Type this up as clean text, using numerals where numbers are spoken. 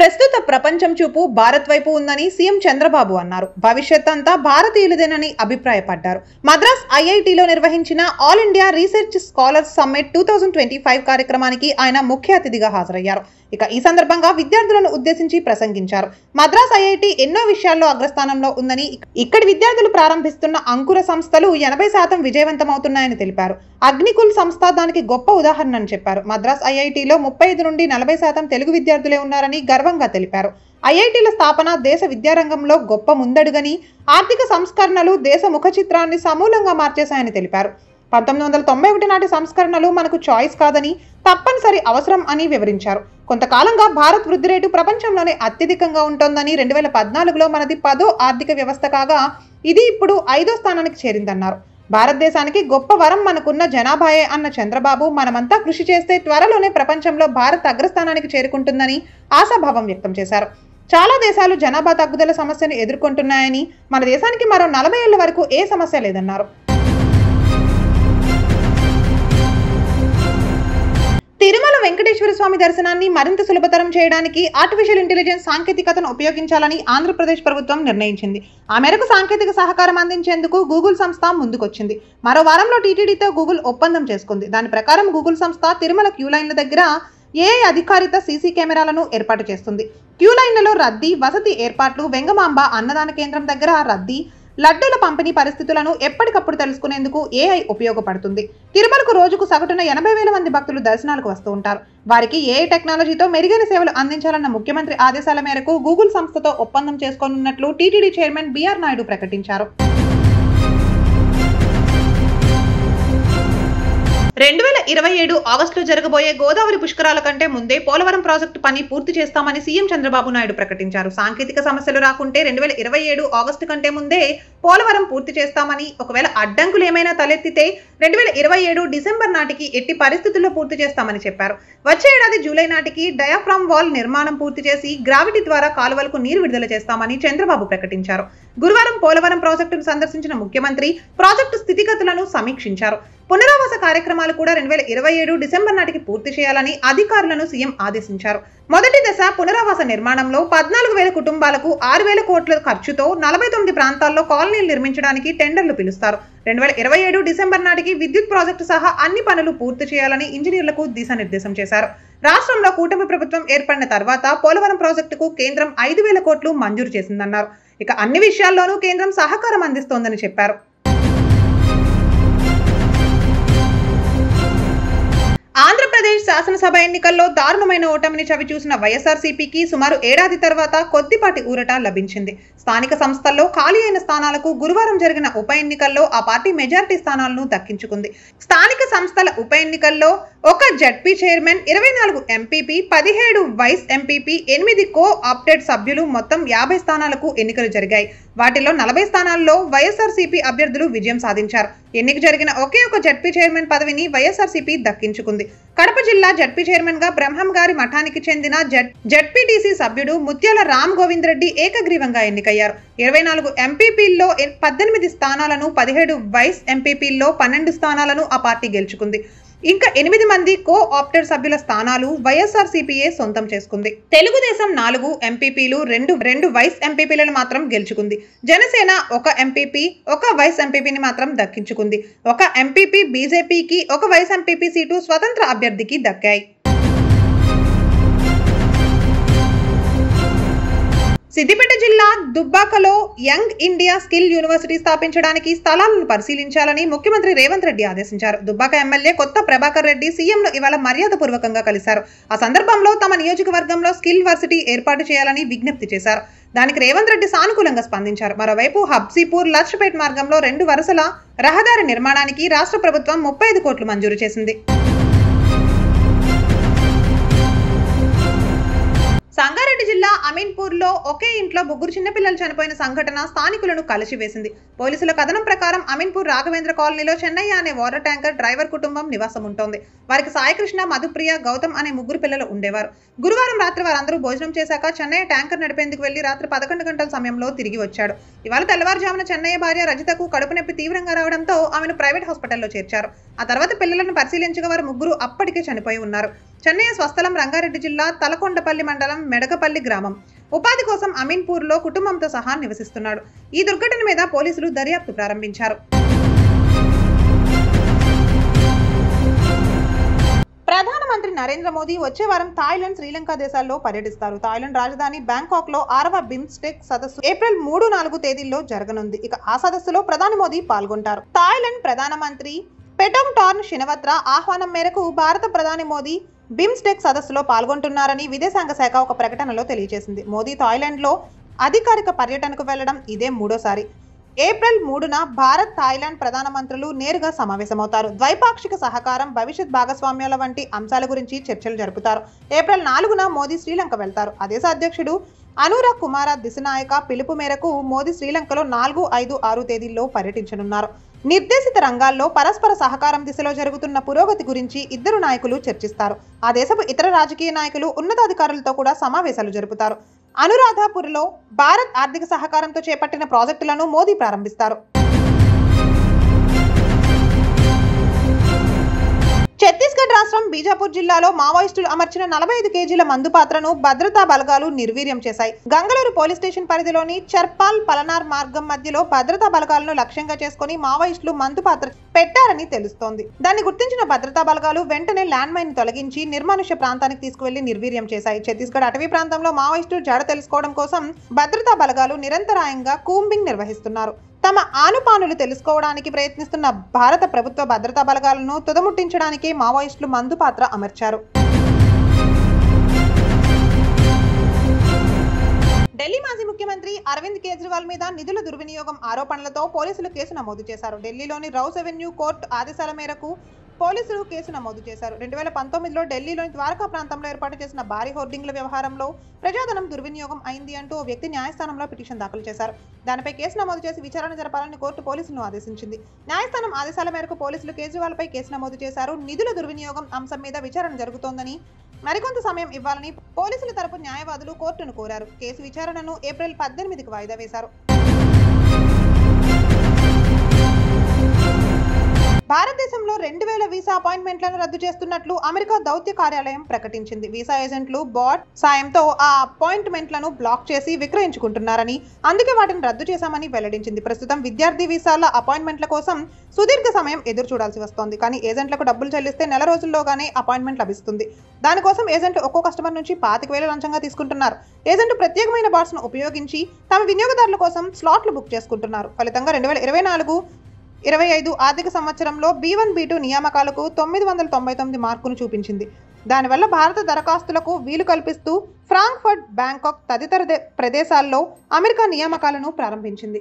ప్రస్తుత ప్రపంచం చూపు భారత్ వైపు ఉందని సీఎం చంద్రబాబు అన్నారు. భవిష్యత్ అంతా భారతీయులదేనని అభిప్రాయపడ్డారు. మద్రాస్ ఐఐటిలో నిర్వహించిన all India research scholars summit 2025 కార్యక్రమానికి ఆయన ముఖ్య అతిథిగా హాజరయ్యారు. ఇక ఈ సందర్భంగా విద్యార్థులను ఉద్దేశించి ప్రసంగించారు. మద్రాస్ ఐఐటి ఎన్నో విషయాల్లో అగ్రస్థానంలో ఉందని, ఇక్కడి విద్యార్థులు ప్రారంభిస్తున్న అంకుర సంస్థలు 80% విజయవంతమవుతున్నాయని తెలిపారు. అగ్నికుల్ సంస్థ దానికి గొప్ప ఉదాహరణ అని చెప్పారు. మద్రాస్ ఐఐటిలో 35 నుండి 40% తెలుగు విద్యార్థులే ఉన్నారని గర్వంగా తెలిపారు. ఐఐటీల స్థాపన దేశ విద్యారంగంలో గొప్ప ముందడుగని, ఆర్థిక సంస్కరణలు దేశ ముఖ చిత్రాన్ని సమూలంగా మార్చేశాయని తెలిపారు. 1991 నాటి సంస్కరణలు మనకు చాయిస్ కాదని, తప్పనిసరి అవసరం అని వివరించారు. కొంతకాలంగా భారత్ వృద్ధి రేటు ప్రపంచంలోనే అత్యధికంగా ఉంటోందని, 2014లో మనది 10వ ఆర్థిక వ్యవస్థ కాగా ఇది ఇప్పుడు 5వ స్థానానికి చేరిందన్నారు. భారతదేశానికి గొప్ప వరం మనకున్న జనాభాయే అన్న చంద్రబాబు, మనమంతా కృషి చేస్తే త్వరలోనే ప్రపంచంలో భారత్ అగ్రస్థానానికి చేరుకుంటుందని ఆశాభావం వ్యక్తం చేశారు. చాలా దేశాలు జనాభా తగ్గుదల సమస్యను ఎదుర్కొంటున్నాయని, మన దేశానికి మరో 40 ఏళ్ల వరకు ఏ సమస్య లేదన్నారు. తిరుమల వెంకటేశ్వర స్వామి దర్శనాన్ని మరింత సులభతరం చేయడానికి ఆర్టిఫిషియల్ ఇంటెలిజెన్స్ సాంకేతికతను ఉపయోగించాలని ఆంధ్రప్రదేశ్ ప్రభుత్వం నిర్ణయించింది. ఆ మేరకు సాంకేతిక సహకారం అందించేందుకు గూగుల్ సంస్థ ముందుకొచ్చింది. మరో వారంలో టీటీడీతో గూగుల్ ఒప్పందం చేసుకుంది. దాని ప్రకారం గూగుల్ సంస్థ తిరుమల క్యూ లైన్ల దగ్గర ఏఐ అధికారిత సీసీ కెమెరాలను ఏర్పాటు చేస్తుంది. క్యూ లైన్లలో రద్దీ, వసతి ఏర్పాట్లు, వెంగమాంబ అన్నదాన కేంద్రం దగ్గర రద్దీ, లడ్డూల పంపిణీ పరిస్థితులను ఎప్పటికప్పుడు తెలుసుకునేందుకు ఏఐ ఉపయోగపడుతుంది. తిరుమలకు రోజుకు సగటున 80,000 మంది భక్తులు దర్శనాలకు వస్తూ ఉంటారు. వారికి ఏఐ టెక్నాలజీతో మెరుగైన సేవలు అందించాలన్న ముఖ్యమంత్రి ఆదేశాల మేరకు గూగుల్ సంస్థతో ఒప్పందం చేసుకోనున్నట్లు టీటీడీ చైర్మన్ బిఆర్ నాయుడు ప్రకటించారు. 2027 ఆగస్టులో జరగబోయే గోదావరి పుష్కరాల కంటే ముందే పోలవరం ప్రాజెక్టు పని పూర్తి చేస్తామని సీఎం చంద్రబాబు నాయుడు ప్రకటించారు. సాంకేతిక సమస్యలు రాకుంటే 2027 ఆగస్టు కంటే ముందే పోలవరం పూర్తి చేస్తామని, ఒకవేళ అడ్డంకులు ఏమైనా తలెత్తితే 2027 డిసెంబర్ నాటికి ఎట్టి పరిస్థితుల్లో పూర్తి చేస్తామని చెప్పారు. వచ్చే ఏడాది జూలై నాటికి డయాఫ్రామ్ వాల్ నిర్మాణం పూర్తి చేసి గ్రావిటీ ద్వారా కాలువలకు నీరు విడుదల చేస్తామని చంద్రబాబు ప్రకటించారు. గురువారం పోలవరం ప్రాజెక్టును సందర్శించిన ముఖ్యమంత్రి ప్రాజెక్టు స్థితిగతులను సమీక్షించారు. పునరావాస కార్యక్రమాలు కూడా 2027 డిసెంబర్ నాటికి పూర్తి చేయాలని అధికారులను సీఎం ఆదేశించారు. మొదటి దశ పునరావాస నిర్మాణంలో 14,000 కుటుంబాలకు 6,000 కోట్ల ఖర్చుతో 49 ప్రాంతాల్లో కాలనీలు నిర్మించడానికి టెండర్లు పిలుస్తారు. 2027 డిసెంబర్ నాటికి విద్యుత్ ప్రాజెక్టు సహా అన్ని పనులు పూర్తి చేయాలని ఇంజనీర్లకు దిశానిర్దేశం చేశారు. రాష్ట్రంలో కూటమి ప్రభుత్వం ఏర్పడిన తర్వాత పోలవరం ప్రాజెక్టుకు కేంద్రం 5,000 కోట్లు మంజూరు చేసిందన్నారు. ఇక అన్ని విషయాల్లోనూ కేంద్రం సహకారం అందిస్తోందని చెప్పారు. ఆంధ్రప్రదేశ్ శాసనసభ ఎన్నికల్లో దారుణమైన ఓటమిని చవిచూసిన వైఎస్ఆర్సీపీకి సుమారు ఏడాది తర్వాత కొద్దిపాటి ఊరట లభించింది. స్థానిక సంస్థల్లో ఖాళీ అయిన స్థానాలకు గురువారం జరిగిన ఉప ఎన్నికల్లో ఆ పార్టీ మెజారిటీ స్థానాలను దక్కించుకుంది. స్థానిక సంస్థల ఉప ఎన్నికల్లో 1 ZP chairman, 24 MPP, 17 vice MPP, 8 co opted సభ్యులు, మొత్తం 50 స్థానాలకు ఎన్నికలు జరిగాయి. వాటిలో 40 స్థానాల్లో వైఎస్ఆర్సీపీ అభ్యర్థులు విజయం సాధించారు. ఎన్నిక జరిగిన ఒకే ఒక జడ్పీ చైర్మన్ పదవిని వైఎస్ఆర్సీపీ దక్కించుకుంది. కడప జిల్లా జడ్పీ చైర్మన్ గా బ్రహ్మం గారి మఠానికి చెందిన జడ్పీటీసీ సభ్యుడు ముత్యాల రామ్ గోవింద్ రెడ్డి ఏకగ్రీవంగా ఎన్నికయ్యారు. 24 ఎంపీపీల్లో 18 స్థానాలను, 17 వైస్ ఎంపీపీల్లో 12 స్థానాలను ఆ పార్టీ గెలుచుకుంది. ఇంకా 8 మంది కో ఆప్టెడ్ సభ్యుల స్థానాలు వైఎస్ఆర్సీపీఏ సొంతం చేసుకుంది. తెలుగుదేశం 4 ఎంపీపీలు, 2 వైస్ ఎంపీపీలను మాత్రం గెలుచుకుంది. జనసేన 1 ఎంపీపీ, 1 వైస్ ఎంపీపీని మాత్రం దక్కించుకుంది. 1 ఎంపీపీ బీజేపీకి, 1 వైస్ ఎంపీపీ సీటు స్వతంత్ర అభ్యర్థికి దక్కాయి. సిద్దిపేట జిల్లా దుబ్బాకలో యంగ్ ఇండియా స్కిల్ యూనివర్సిటీ స్థాపించడానికి స్థలాలను పరిశీలించాలని ముఖ్యమంత్రి రేవంత్ రెడ్డి ఆదేశించారు. దుబ్బాక ఎమ్మెల్యే కొత్త ప్రభాకర్ రెడ్డి సీఎంను ఇవాళ మర్యాదపూర్వకంగా కలిశారు. ఆ సందర్భంలో తమ నియోజకవర్గంలో స్కిల్ వర్సిటీ ఏర్పాటు చేయాలని విజ్ఞప్తి చేశారు. దానికి రేవంత్ రెడ్డి సానుకూలంగా స్పందించారు. మరోవైపు హబ్సీపూర్ లక్షపేట్ మార్గంలో 2 వరుసల రహదారి నిర్మాణానికి రాష్ట్ర ప్రభుత్వం 35 కోట్లు మంజూరు చేసింది. సంగారెడ్డి జిల్లా అమీన్పూర్లో ఒకే ఇంట్లో 3 చిన్నపిల్లలు చనిపోయిన సంఘటన స్థానికులను కలిసివేసింది. పోలీసుల కథనం ప్రకారం అమీన్పూర్ రాఘవేంద్ర కాలనీలో చెన్నయ్య అనే వాటర్ ట్యాంకర్ డ్రైవర్ కుటుంబం నివాసం ఉంటోంది. వారికి సాయికృష్ణ, మధుప్రియ, గౌతమ్ అనే 3 పిల్లలు ఉండేవారు. గురువారం రాత్రి వారందరూ భోజనం చేశాక చెన్నయ్య ట్యాంకర్ నడిపేందుకు వెళ్లి రాత్రి 11 గంటల సమయంలో తిరిగి వచ్చాడు. ఇవాళ తెల్లవారుజామున చెన్నయ్య భార్య రజితకు కడుపు నొప్పి తీవ్రంగా రావడంతో ఆమెను ప్రైవేట్ హాస్పిటల్లో చేర్చారు. ఆ తర్వాత పిల్లలను పరిశీలించగా వారు 3 అప్పటికే చనిపోయి ఉన్నారు. చెన్నై స్వస్థలం రంగారెడ్డి జిల్లా తలకొండపల్లి మండలం మెడకపల్లి గ్రామం. ఉపాధి కోసం అమీన్పూర్లో కుటుంబంతో సహా నివసిస్తున్నాడు. ఈ దుర్ఘటన మీద పోలీసులు దర్యాప్తు ప్రారంభించారు. ప్రధానమంత్రి నరేంద్ర మోదీ వచ్చే వారం థాయిలాండ్, శ్రీలంక దేశాల్లో పర్యటిస్తారు. థాయిలాండ్ రాజధాని బ్యాంకాక్ లో 6వ బిమ్స్టెక్ సదస్సు ఏప్రిల్ 3-4 తేదీల్లో జరగనుంది. ఇక ఆ సదస్సులో ప్రధాని మోదీ పాల్గొంటారు. థాయిలాండ్ ప్రధానమంత్రి పెటోంగ్టార్న్ షినవత్ర ఆహ్వానం మేరకు భారత ప్రధాని మోదీ బిమ్స్టెక్ సదస్సులో పాల్గొంటున్నారని విదేశాంగ శాఖ ఒక ప్రకటనలో తెలియజేసింది. మోదీ థాయిలాండ్ లో అధికారిక పర్యటనకు వెళ్లడం ఇదే మూడోసారి. ఏప్రిల్ 3న భారత్, థాయిలాండ్ ప్రధానమంత్రులు నేరుగా సమావేశమవుతారు. ద్వైపాక్షిక సహకారం, భవిష్యత్ భాగస్వామ్యాల వంటి అంశాల గురించి చర్చలు జరుపుతారు. ఏప్రిల్ 4న మోదీ శ్రీలంక వెళ్తారు. ఆ దేశ అధ్యక్షుడు అనురాగ్ కుమార దిశనాయక పిలుపు మేరకు మోదీ శ్రీలంకలో 4, 5, 6 తేదీల్లో పర్యటించనున్నారు. నిర్దేశిత రంగాల్లో పరస్పర సహకారం దిశలో జరుగుతున్న పురోగతి గురించి ఇద్దరు నాయకులు చర్చిస్తారు. ఆ దేశపు ఇతర రాజకీయ నాయకులు, ఉన్నతాధికారులతో కూడా సమావేశాలు జరుపుతారు. అనురాధపూర్లో భారత్ ఆర్థిక సహకారంతో చేపట్టిన ప్రాజెక్టులను మోదీ ప్రారంభిస్తారు. ఛత్తీస్గఢ్ రాష్ట్రం బీజాపూర్ జిల్లాలో మావోయిస్టులు అమర్చిన 45 కేజీల మందు పాత్రను భద్రతా బలగాలు నిర్వీర్యం చేశాయి. గంగలూరు పోలీస్ స్టేషన్ పరిధిలోని చర్పాల్ పలనార్ మార్గం మధ్యలో భద్రతా బలగాలను లక్ష్యంగా చేసుకుని మావోయిస్టులు మందు పాత్ర పెట్టారని తెలుస్తోంది. దాన్ని గుర్తించిన భద్రతా బలగాలు వెంటనే ల్యాండ్ మైన్ తొలగించి నిర్మానుష్య ప్రాంతానికి తీసుకువెళ్లి నిర్వీర్యం చేశాయి. ఛత్తీస్గఢ్ అటవీ ప్రాంతంలో మావోయిస్టులు జాడ తెలుసుకోవడం కోసం భద్రతా బలగాలు నిరంతరాయంగా కూంబింగ్ నిర్వహిస్తున్నారు. తమ ఆనుపానులు తెలుసుకోవడానికి ప్రయత్నిస్తున్న భారత ప్రభుత్వ భద్రతా బలగాలను తుదముట్టించడానికి మావోయిస్టులు మందు పాత్ర అమర్చారు. ఢిల్లీ మాజీ ముఖ్యమంత్రి అరవింద్ కేజ్రీవాల్ మీద నిధుల దుర్వినియోగం ఆరోపణలతో పోలీసులు కేసు నమోదు చేశారు. ఢిల్లీలోని రౌస్ అవెన్యూ కోర్టు ఆదేశాల మేరకు పోలీసులు కేసు నమోదు చేశారు. 2019లో ఢిల్లీలోని ద్వారకా ప్రాంతంలో ఏర్పాటు చేసిన భారీ హోర్డింగ్ల వ్యవహారంలో ప్రజాధనం దుర్వినియోగం అయింది అంటూ ఓ వ్యక్తి న్యాయస్థానంలో పిటిషన్ దాఖలు చేశారు. దానిపై కేసు నమోదు చేసి విచారణ జరపాలని కోర్టు పోలీసులను ఆదేశించింది. న్యాయస్థానం ఆదేశాల మేరకు పోలీసులు కేజ్రీవాల్పై కేసు నమోదు చేశారు. నిధుల దుర్వినియోగం అంశం మీద విచారణ జరుగుతోందని, మరికొంత సమయం ఇవ్వాలని పోలీసుల తరపు న్యాయవాదులు కోర్టును కోరారు. కేసు విచారణను ఏప్రిల్ 18కి వాయిదా వేశారు. భారతదేశంలో 2000 వీసా అపాయింట్మెంట్లను రద్దు చేస్తున్నట్లు అమెరికా దౌత్య కార్యాలయం ప్రకటించింది. వీసా ఏజెంట్లు బాట్ సాయంతో ఆ అపాయింట్మెంట్లను బ్లాక్ చేసి విక్రయించుకుంటున్నారని, అందుకే వాటిని రద్దు చేశామని వెల్లడించింది. ప్రస్తుతం విద్యార్థి వీసాల అపాయింట్మెంట్ల కోసం సుదీర్ఘ సమయం ఎదురు చూడాల్సి వస్తోంది. కానీ ఏజెంట్లకు డబ్బులు చెల్లిస్తే నెల రోజుల్లోగానే అపాయింట్మెంట్ లభిస్తుంది. దానికోసం ఏజెంట్లు ఒక్కో కస్టమర్ నుంచి 25,000 లంచంగా తీసుకుంటున్నారు. ఏజెంట్లు ప్రత్యేకమైన బాట్స్ ను ఉపయోగించి తమ వినియోగదారుల కోసం స్లాట్లు బుక్ చేసుకుంటున్నారు. ఫలితంగా 2024-25 ఆర్థిక సంవత్సరంలో B1, B2 నియామకాలకు 999 మార్కును చూపించింది. దానివల్ల భారత దరఖాస్తులకు వీలు కల్పిస్తూ ఫ్రాంక్ఫర్ట్, బ్యాంకాక్ తదితర ప్రదేశాల్లో అమెరికా నియామకాలను ప్రారంభించింది.